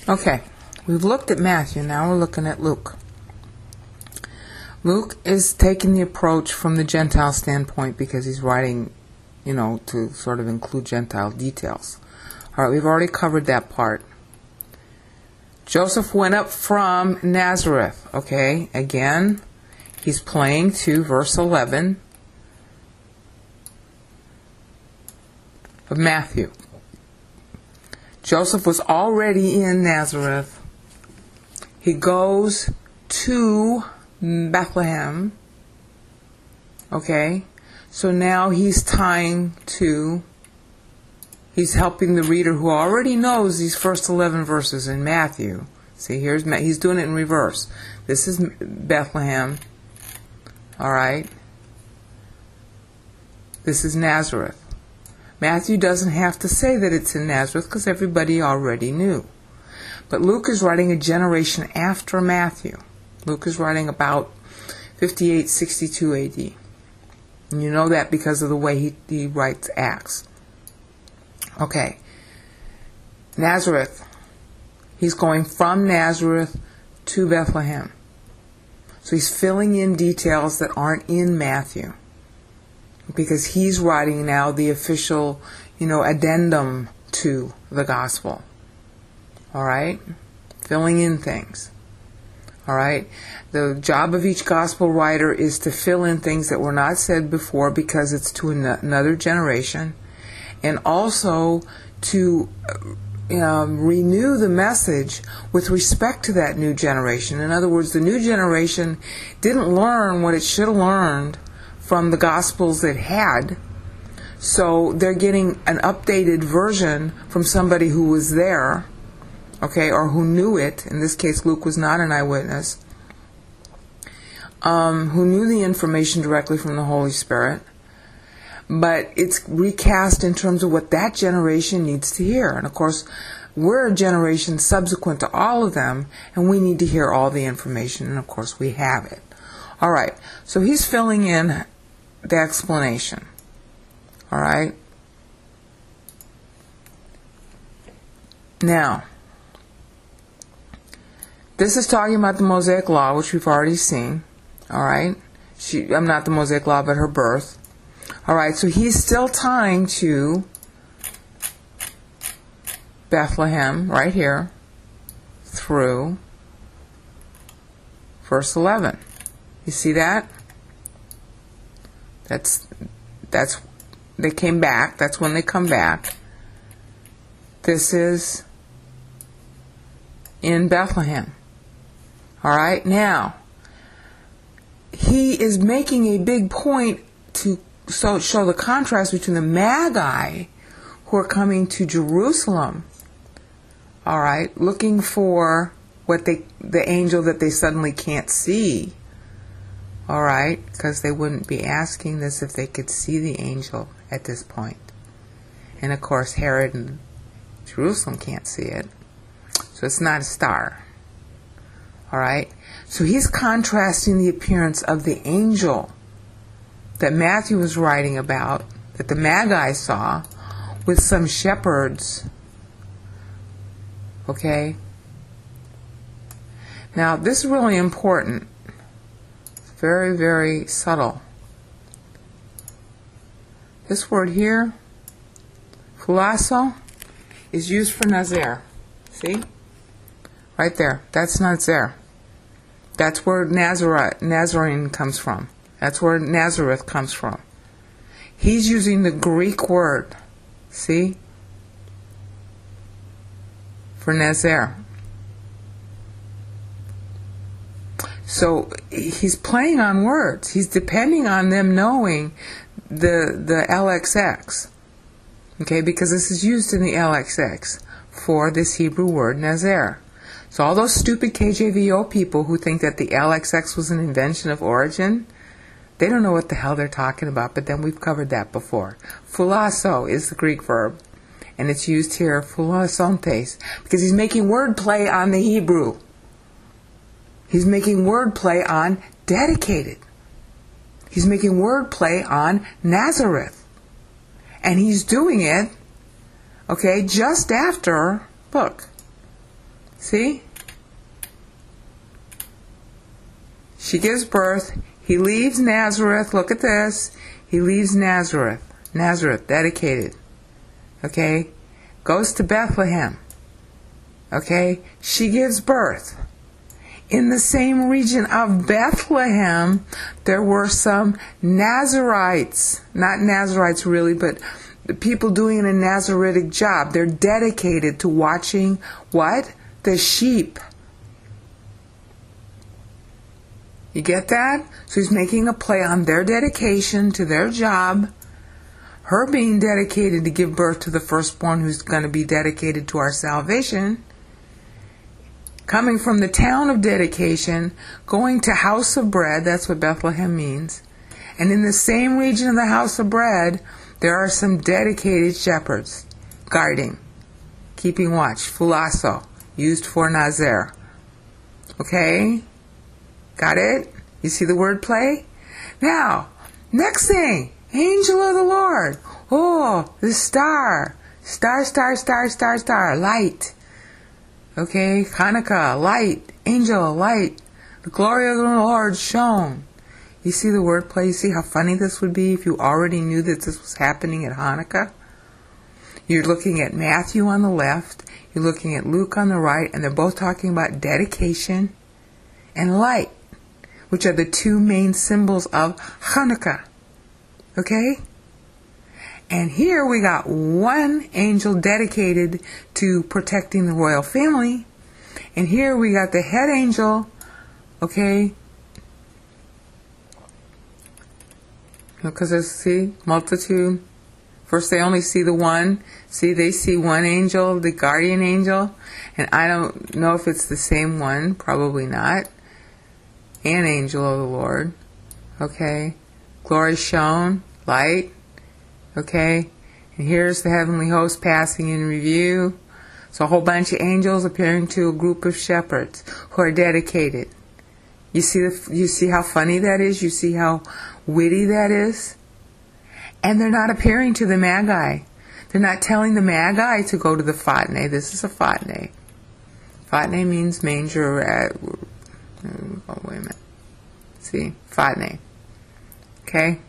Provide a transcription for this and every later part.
Okay, we've looked at Matthew, now we're looking at Luke. Luke is taking the approach from the Gentile standpoint because he's writing, to sort of include Gentile details. All right, we've already covered that part. Joseph went up from Nazareth. Okay, again, he's playing to verse 11 of Matthew. Joseph was already in Nazareth. He goes to Bethlehem. Okay, so now he's helping the reader who already knows these first 11 verses in Matthew. See, he's doing it in reverse. This is Bethlehem. All right. This is Nazareth. Matthew doesn't have to say that it's in Nazareth because everybody already knew. But Luke is writing a generation after Matthew. Luke is writing about 58-62 AD. And you know that because of the way he writes Acts. Okay. Nazareth. He's going from Nazareth to Bethlehem. So he's filling in details that aren't in Matthew. Because he's writing now the official, addendum to the gospel. All right? Filling in things. All right? The job of each gospel writer is to fill in things that were not said before because it's to another generation. And also to renew the message with respect to that new generation. In other words, the new generation didn't learn what it should have learned from the Gospels it had, so they're getting an updated version from somebody who was there, okay, or who knew it. In this case, Luke was not an eyewitness, who knew the information directly from the Holy Spirit, but it's recast in terms of what that generation needs to hear. And of course, we're a generation subsequent to all of them, and we need to hear all the information, and of course we have it. All right, so he's filling in the explanation. All right. Now, this is talking about the Mosaic Law, which we've already seen. All right. I'm not the Mosaic Law, but her birth. All right. So he's still tying to Bethlehem right here through verse 11. You see that? They came back. That's when they come back. This is in Bethlehem. All right. Now, he is making a big point to show the contrast between the Magi who are coming to Jerusalem. All right, looking for the angel that they suddenly can't see. All right, because they wouldn't be asking this if they could see the angel at this point. And of course, Herod and Jerusalem can't see it. So it's not a star. All right, so he's contrasting the appearance of the angel that Matthew was writing about, that the Magi saw, with some shepherds. Okay? Now, this is really important. Very, very subtle. This word here, phulasso, is used for Nazir. See? Right there. That's Nazir. That's where Nazarene comes from. That's where Nazareth comes from. He's using the Greek word, see, for Nazir. So he's playing on words. He's depending on them knowing the LXX, okay, because this is used in the LXX for this Hebrew word Nazir. So all those stupid KJVO people who think that the LXX was an invention of Origin, they don't know what the hell they're talking about, but then we've covered that before. Phulasso is the Greek verb, and it's used here, phulassontes, because he's making wordplay on the Hebrew. He's making wordplay on dedicated. He's making wordplay on Nazareth. And he's doing it, okay, just after, look, See? She gives birth. He leaves Nazareth. Look at this. He leaves Nazareth. Nazareth, dedicated. Okay? Goes to Bethlehem. Okay? She gives birth. In the same region of Bethlehem, there were some Nazarites. Not Nazarites really, but the people doing a Nazaritic job. They're dedicated to watching what? The sheep. You get that? So he's making a play on their dedication to their job. Her being dedicated to give birth to the firstborn who's going to be dedicated to our salvation. Coming from the town of dedication, going to house of bread, that's what Bethlehem means. And in the same region of the house of bread, there are some dedicated shepherds, guarding, keeping watch, fulasso, used for Nazer. Okay? Got it? You see the word play? Now, next thing, angel of the Lord. Oh, the star. Star, star, star, star, star, light. Okay, Chanukah, light, angel, light, the glory of the Lord shone. You see the wordplay? You see how funny this would be if you already knew that this was happening at Hanukkah? You're looking at Matthew on the left, you're looking at Luke on the right, and they're both talking about dedication and light, which are the two main symbols of Hanukkah. Okay? And here we got one angel dedicated to protecting the royal family. And here we got the head angel, okay? Because there's, see, multitude. First they only see the one. See, they see one angel, the guardian angel. And I don't know if it's the same one. Probably not. An angel of the Lord. Okay? Glory shone, light. Okay, and here's the heavenly host passing in review. So a whole bunch of angels appearing to a group of shepherds who are dedicated. You see how funny that is? You see how witty that is? And they're not appearing to the Magi. They're not telling the Magi to go to the Fatne. This is a Fatne. Fatne means manger at... Oh, wait a minute. See? Fatne. Okay?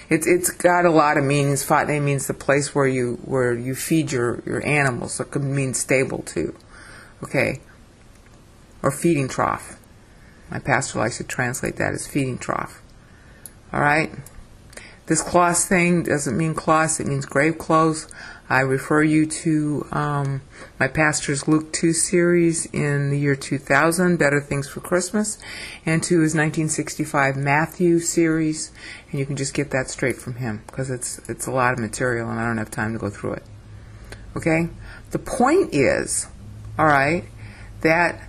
It's got a lot of meanings. Fatne means the place where you feed your animals. So it could mean stable too. Okay? Or feeding trough. My pastor likes to translate that as feeding trough. Alright? This cloth thing doesn't mean cloths, it means grave clothes. I refer you to my pastor's Luke 2 series in the year 2000, Better Things for Christmas, and to his 1965 Matthew series, and you can just get that straight from him, because it's a lot of material and I don't have time to go through it. Okay? The point is, alright, that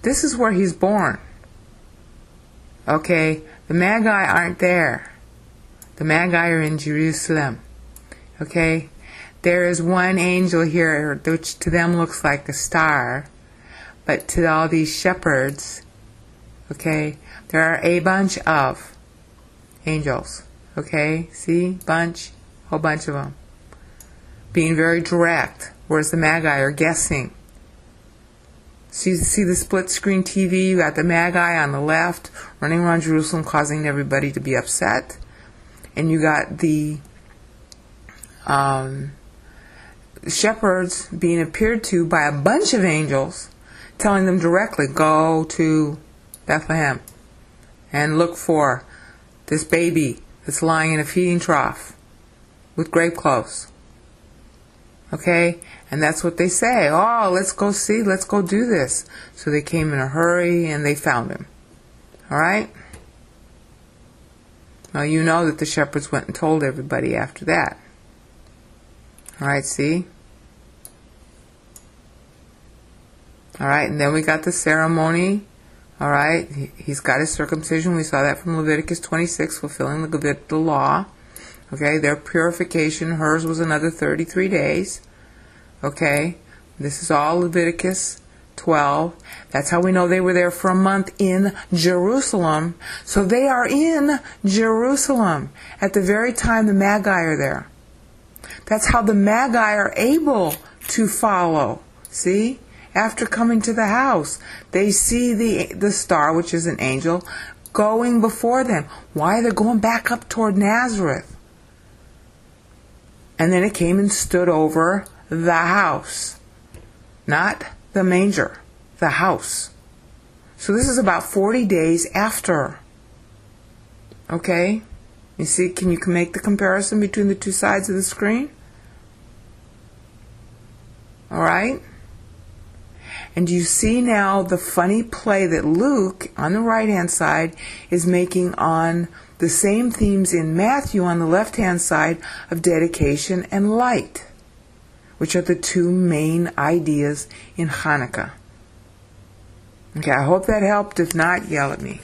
this is where he's born. Okay? The Magi aren't there. The Magi are in Jerusalem. Okay? There is one angel here, which to them looks like a star, but to all these shepherds, okay, there are a bunch of angels. Okay? See? Bunch. Whole bunch of them. Being very direct, whereas the Magi are guessing. So you see the split screen TV, you got the Magi on the left, running around Jerusalem causing everybody to be upset. And you got the shepherds being appeared to by a bunch of angels, telling them directly, go to Bethlehem and look for this baby that's lying in a feeding trough with grave clothes. Okay? And that's what they say. Oh, let's go see, let's go do this. So they came in a hurry and they found him. Alright? Now you know that the shepherds went and told everybody after that. Alright, see? Alright, and then we got the ceremony. Alright, he's got his circumcision. We saw that from Leviticus 26, fulfilling the law. Okay, their purification. Hers was another 33 days. Okay, this is all Leviticus 12. That's how we know they were there for a month in Jerusalem. So they are in Jerusalem at the very time the Magi are there. That's how the Magi are able to follow. See? after coming to the house. They see the star, which is an angel, going before them. Why? They're going back up toward Nazareth. And then it came and stood over the house. Not the manger, the house. So this is about 40 days after. Okay? You see, can you make the comparison between the two sides of the screen? All right? And you see now the funny play that Luke, on the right-hand side, is making on the same themes in Matthew on the left-hand side of dedication and light, which are the two main ideas in Chanukah. Okay, I hope that helped. If not, yell at me.